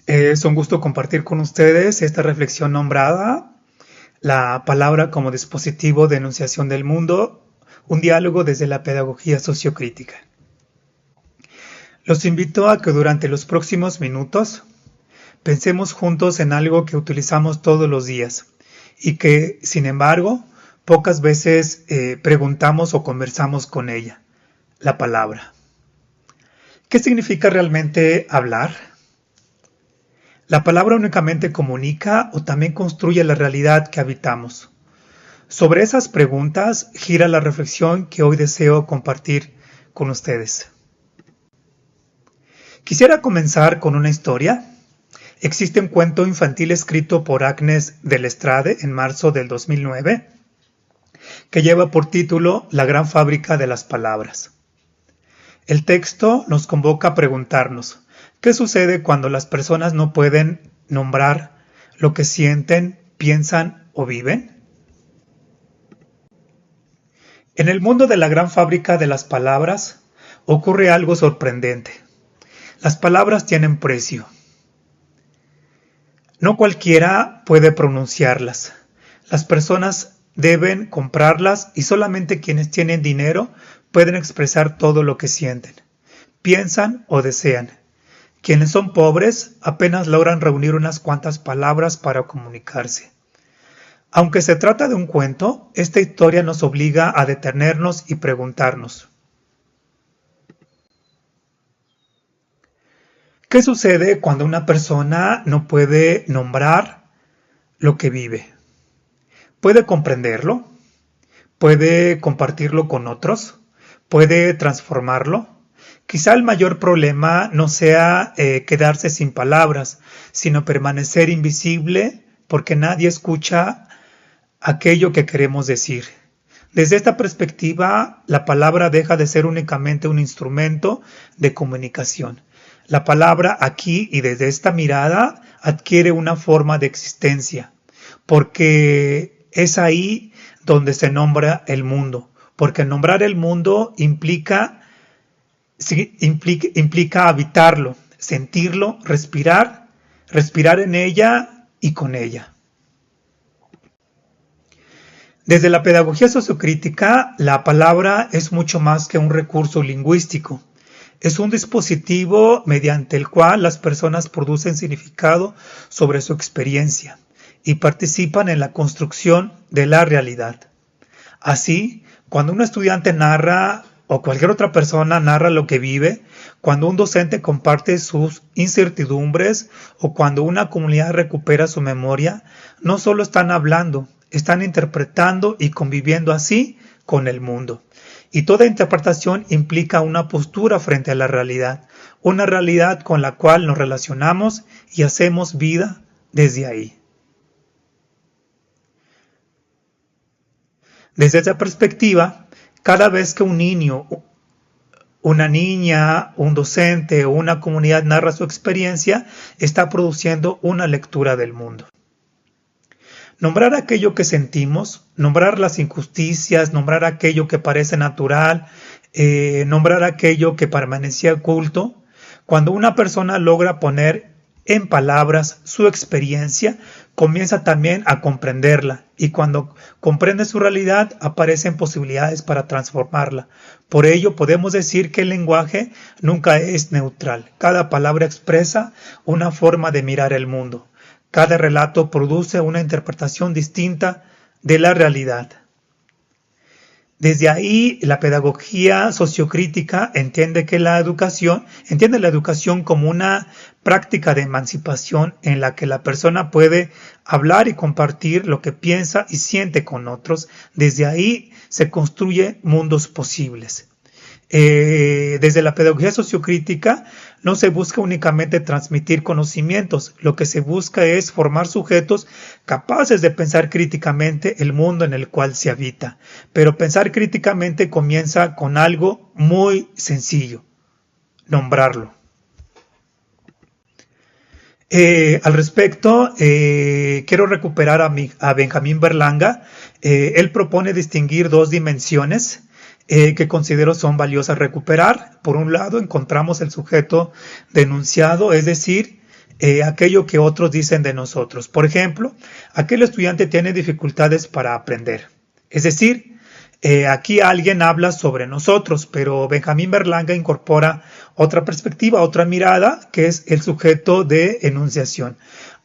Es un gusto compartir con ustedes esta reflexión nombrada La palabra como dispositivo de enunciación del mundo, un diálogo desde la pedagogía sociocrítica. Los invito a que durante los próximos minutos pensemos juntos en algo que utilizamos todos los días y que, sin embargo, pocas veces preguntamos o conversamos con ella, la palabra. ¿Qué significa realmente hablar? ¿La palabra únicamente comunica o también construye la realidad que habitamos? Sobre esas preguntas gira la reflexión que hoy deseo compartir con ustedes. Quisiera comenzar con una historia. Existe un cuento infantil escrito por Agnes de Lestrade en marzo del 2009 que lleva por título La gran fábrica de las palabras. El texto nos convoca a preguntarnos, ¿qué sucede cuando las personas no pueden nombrar lo que sienten, piensan o viven? En el mundo de la gran fábrica de las palabras ocurre algo sorprendente. Las palabras tienen precio. No cualquiera puede pronunciarlas. Las personas deben comprarlas y solamente quienes tienen dinero pueden expresar todo lo que sienten, piensan o desean. Quienes son pobres apenas logran reunir unas cuantas palabras para comunicarse. Aunque se trata de un cuento, esta historia nos obliga a detenernos y preguntarnos: ¿qué sucede cuando una persona no puede nombrar lo que vive? ¿Puede comprenderlo? ¿Puede compartirlo con otros? ¿Puede transformarlo? Quizá el mayor problema no sea quedarse sin palabras, sino permanecer invisible porque nadie escucha aquello que queremos decir. Desde esta perspectiva, la palabra deja de ser únicamente un instrumento de comunicación. La palabra aquí y desde esta mirada adquiere una forma de existencia, porque es ahí donde se nombra el mundo, porque nombrar el mundo implica habitarlo, sentirlo, respirar en ella y con ella. Desde la pedagogía sociocrítica, la palabra es mucho más que un recurso lingüístico. Es un dispositivo mediante el cual las personas producen significado sobre su experiencia y participan en la construcción de la realidad. Así, cuando un estudiante narra o cualquier otra persona narra lo que vive, cuando un docente comparte sus incertidumbres o cuando una comunidad recupera su memoria, no solo están hablando, están interpretando y conviviendo así con el mundo. Y toda interpretación implica una postura frente a la realidad, una realidad con la cual nos relacionamos y hacemos vida desde ahí. Desde esa perspectiva, cada vez que un niño, una niña, un docente o una comunidad narra su experiencia, está produciendo una lectura del mundo. Nombrar aquello que sentimos, nombrar las injusticias, nombrar aquello que parece natural, nombrar aquello que permanecía oculto. Cuando una persona logra poner en palabras su experiencia, comienza también a comprenderla, y cuando comprende su realidad aparecen posibilidades para transformarla. Por ello podemos decir que el lenguaje nunca es neutral. Cada palabra expresa una forma de mirar el mundo. Cada relato produce una interpretación distinta de la realidad. Desde ahí, la pedagogía sociocrítica entiende la educación como una práctica de emancipación en la que la persona puede hablar y compartir lo que piensa y siente con otros. Desde ahí se construyen mundos posibles. Desde la pedagogía sociocrítica no se busca únicamente transmitir conocimientos, lo que se busca es formar sujetos capaces de pensar críticamente el mundo en el cual se habita. Pero pensar críticamente comienza con algo muy sencillo: nombrarlo. Al respecto, quiero recuperar a Benjamín Berlanga. Él propone distinguir dos dimensiones que considero son valiosas recuperar. Por un lado, encontramos el sujeto denunciado, es decir, aquello que otros dicen de nosotros. Por ejemplo, aquel estudiante tiene dificultades para aprender. Es decir, aquí alguien habla sobre nosotros, pero Benjamín Berlanga incorpora otra perspectiva, otra mirada, que es el sujeto de enunciación.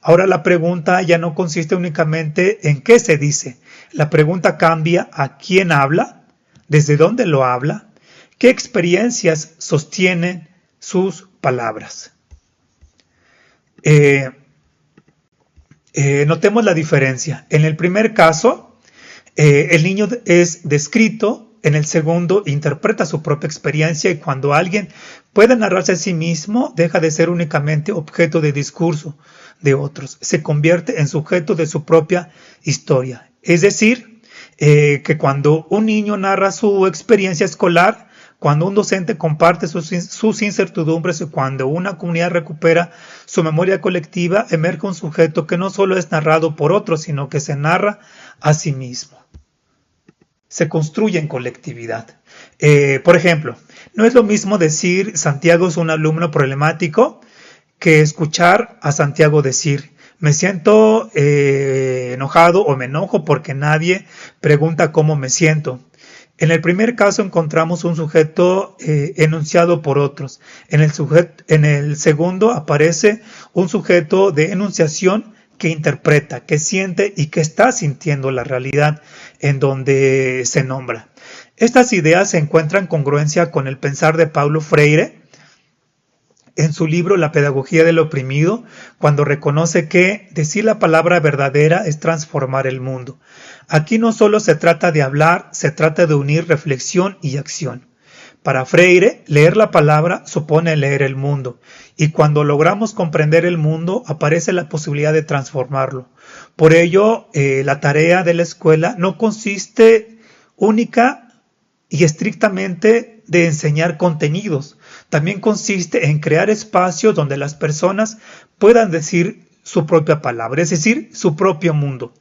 Ahora la pregunta ya no consiste únicamente en qué se dice. La pregunta cambia a quién habla, desde dónde lo habla, qué experiencias sostienen sus palabras. Notemos la diferencia. En el primer caso, el niño es descrito. En el segundo, interpreta su propia experiencia, y cuando alguien puede narrarse a sí mismo, deja de ser únicamente objeto de discurso de otros. Se convierte en sujeto de su propia historia. Es decir, que cuando un niño narra su experiencia escolar, cuando un docente comparte sus incertidumbres y cuando una comunidad recupera su memoria colectiva, emerge un sujeto que no solo es narrado por otros, sino que se narra a sí mismo. Se construye en colectividad. Por ejemplo, no es lo mismo decir Santiago es un alumno problemático que escuchar a Santiago decir me siento enojado o me enojo porque nadie pregunta cómo me siento. En el primer caso encontramos un sujeto enunciado por otros. En el segundo aparece un sujeto de enunciación que interpreta, que siente y que está sintiendo la realidad en donde se nombra. Estas ideas se encuentran en congruencia con el pensar de Paulo Freire en su libro La pedagogía del oprimido, cuando reconoce que decir la palabra verdadera es transformar el mundo. Aquí no solo se trata de hablar, se trata de unir reflexión y acción. Para Freire, leer la palabra supone leer el mundo, y cuando logramos comprender el mundo, aparece la posibilidad de transformarlo. Por ello, la tarea de la escuela no consiste única y estrictamente de enseñar contenidos. También consiste en crear espacios donde las personas puedan decir su propia palabra, es decir, su propio mundo,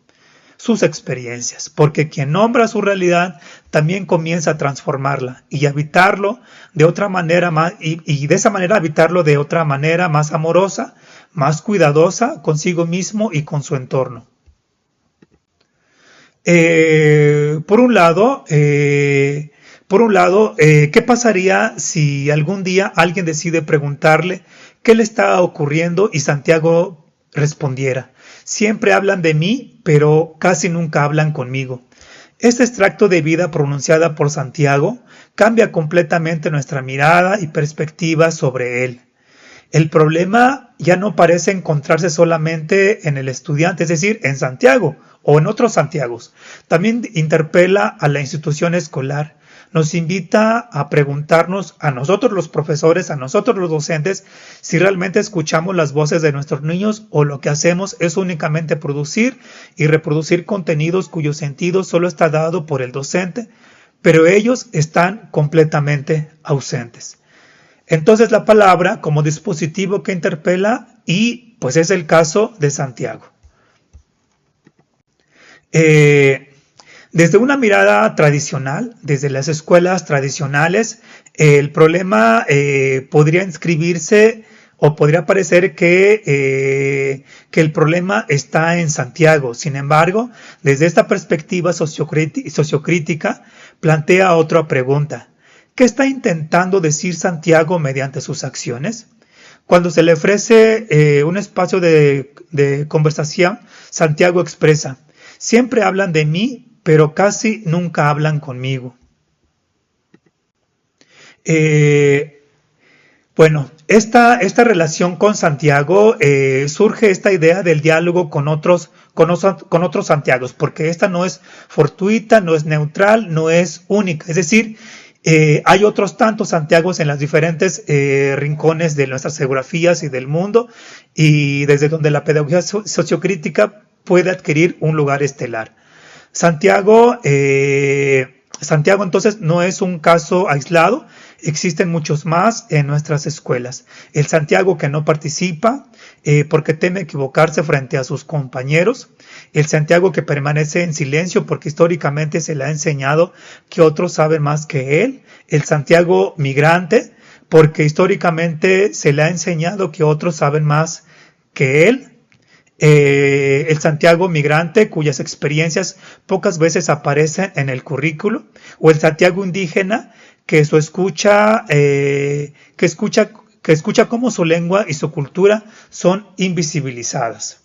sus experiencias, porque quien nombra su realidad también comienza a transformarla y habitarlo de otra manera más, y de esa manera habitarlo de otra manera más amorosa, más cuidadosa consigo mismo y con su entorno. Por un lado, ¿qué pasaría si algún día alguien decide preguntarle qué le está ocurriendo y Santiago respondiera: siempre hablan de mí, pero casi nunca hablan conmigo? Este extracto de vida pronunciada por Santiago cambia completamente nuestra mirada y perspectiva sobre él. El problema ya no parece encontrarse solamente en el estudiante, es decir, en Santiago o en otros Santiagos. También interpela a la institución escolar. Nos invita a preguntarnos a nosotros los profesores, a nosotros los docentes, si realmente escuchamos las voces de nuestros niños o lo que hacemos es únicamente producir y reproducir contenidos cuyo sentido solo está dado por el docente, pero ellos están completamente ausentes. Entonces la palabra como dispositivo que interpela, y pues es el caso de Santiago. Desde una mirada tradicional, desde las escuelas tradicionales, el problema podría inscribirse o podría parecer que el problema está en Santiago. Sin embargo, desde esta perspectiva sociocrítica, plantea otra pregunta. ¿Qué está intentando decir Santiago mediante sus acciones? Cuando se le ofrece un espacio de conversación, Santiago expresa: siempre hablan de mí, pero casi nunca hablan conmigo. Bueno, esta relación con Santiago surge esta idea del diálogo con otros Santiagos, porque esta no es fortuita, no es neutral, no es única. Es decir, hay otros tantos Santiagos en las diferentes rincones de nuestras geografías y del mundo, y desde donde la pedagogía sociocrítica puede adquirir un lugar estelar. Santiago entonces no es un caso aislado, existen muchos más en nuestras escuelas. El Santiago que no participa porque teme equivocarse frente a sus compañeros, el Santiago que permanece en silencio porque históricamente se le ha enseñado que otros saben más que él, el Santiago migrante porque históricamente se le ha enseñado que otros saben más que él, el Santiago migrante cuyas experiencias pocas veces aparecen en el currículo, o el Santiago indígena que escucha cómo su lengua y su cultura son invisibilizadas.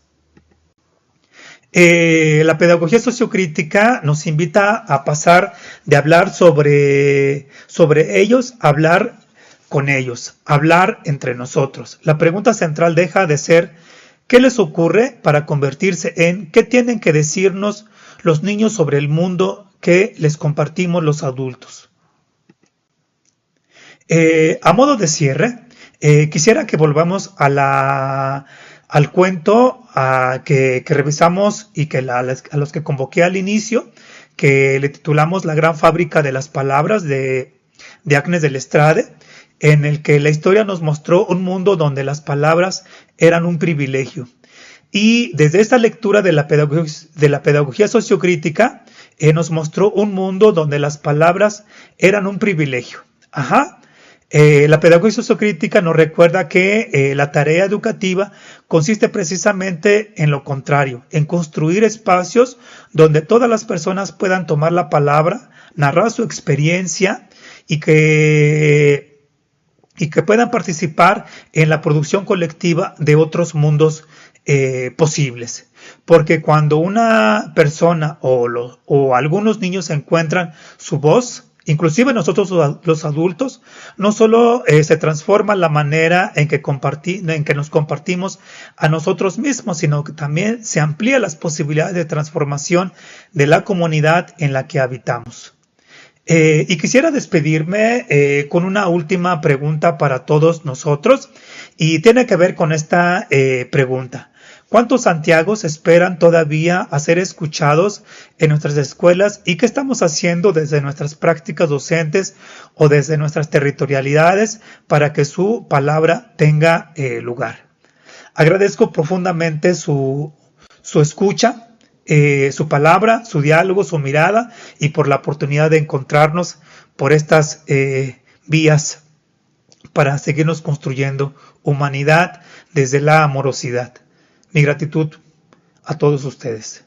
La pedagogía sociocrítica nos invita a pasar de hablar sobre ellos a hablar con ellos, hablar entre nosotros. La pregunta central deja de ser ¿qué les ocurre para convertirse en qué tienen que decirnos los niños sobre el mundo que les compartimos los adultos? A modo de cierre, quisiera que volvamos al cuento que revisamos y a los que convoqué al inicio, que le titulamos La gran fábrica de las palabras de Agnes del Estrade, en el que la historia nos mostró un mundo donde las palabras eran un privilegio. Y desde esta lectura de la pedagogía sociocrítica, nos mostró un mundo donde las palabras eran un privilegio. La pedagogía sociocrítica nos recuerda que la tarea educativa consiste precisamente en lo contrario, en construir espacios donde todas las personas puedan tomar la palabra, narrar su experiencia y que puedan participar en la producción colectiva de otros mundos posibles. Porque cuando una persona o algunos niños encuentran su voz, inclusive nosotros los adultos, no solo se transforma la manera en que nos compartimos a nosotros mismos, sino que también se amplían las posibilidades de transformación de la comunidad en la que habitamos. Y quisiera despedirme con una última pregunta para todos nosotros, y tiene que ver con esta pregunta. ¿Cuántos Santiagos esperan todavía a ser escuchados en nuestras escuelas y qué estamos haciendo desde nuestras prácticas docentes o desde nuestras territorialidades para que su palabra tenga lugar? Agradezco profundamente su escucha, su palabra, su diálogo, su mirada y por la oportunidad de encontrarnos por estas vías para seguirnos construyendo humanidad desde la amorosidad. Mi gratitud a todos ustedes.